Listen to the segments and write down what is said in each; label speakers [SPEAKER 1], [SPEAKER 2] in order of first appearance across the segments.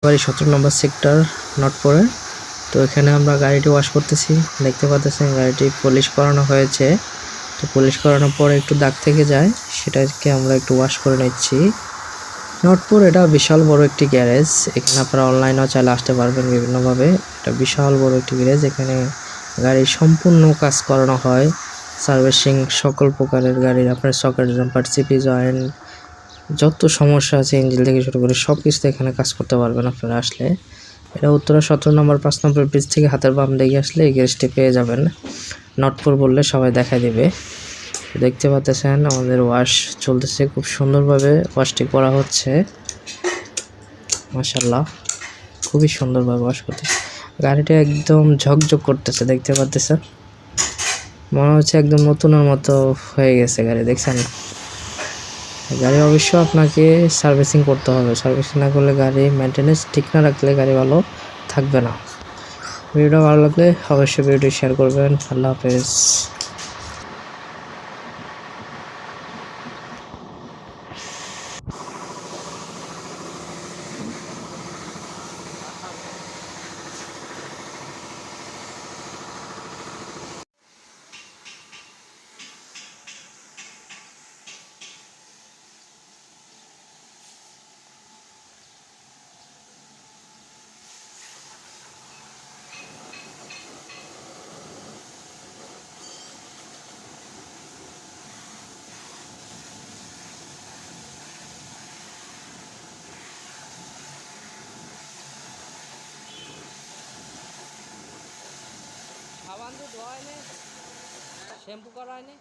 [SPEAKER 1] বাড়ি 17 নম্বর সেক্টর নটপুরে। তো এখানে আমরা গাড়িটি ওয়াশ করতেছি, দেখতে পাচ্ছেন গাড়িটি পলিশ করানো হয়েছে। তো পলিশ করানোর পরে একটু দাগ থেকে যায়, সেটাকে আমরা একটু ওয়াশ করে নিচ্ছি। নটপুর এটা বিশাল বড় একটি গ্যারেজ, এখানে আপনারা অনলাইনেও চাইলে আসতে পারবেন বিভিন্নভাবে। এটা বিশাল বড় একটি গ্যারেজ, এখানে গাড়ির সম্পূর্ণ কাজ করানো হয়, সার্ভিসিং সকল প্রকারের গাড়ির আপনার সকেট জাম্পার সিপি জয়েন্ট যত সমস্যা আছে ইঞ্জিন থেকে শুরু করে সব কিছুতে এখানে কাজ করতে পারবেন আপনারা আসলে। এটা উত্তরা 17 নম্বর 5 নম্বর ব্রিজ থেকে হাতের বাম দিকে আসলে এই গ্যারেজটি পেয়ে যাবেন। নটপুর বললে সবাই দেখা দিবে। দেখতে পাচ্ছেন আমাদের ওয়াশ চলতেছে, খুব সুন্দরভাবে ওয়াশটি করা হচ্ছে, মাশাআল্লাহ খুবই সুন্দরভাবে ওয়াশ করতেছে। গাড়িটা একদম ঝকঝক করতেছে, দেখতে পাচ্ছেন মনে হচ্ছে একদম নতুনের মতো হয়ে গেছে গাড়ি। দেখছেন গাড়ি অবশ্য আপনাকে সার্ভিসিং করতে হবে, সার্ভিসিং না করলে গাড়ি মেনটেনেন্স ঠিক না রাখলে গাড়ি ভালো থাকবে না। ভিডিওটা ভালো লাগলে অবশ্যই ভিডিওটি শেয়ার করবেন। আল্লাহ হাফেজ। সাবান তো ধোয়া হয়নি, শ্যাম্পু করা হয়নি,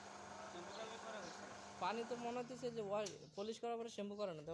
[SPEAKER 1] পানি তো মনে হচ্ছে যে পলিশ করার পরে শ্যাম্পু করে না তো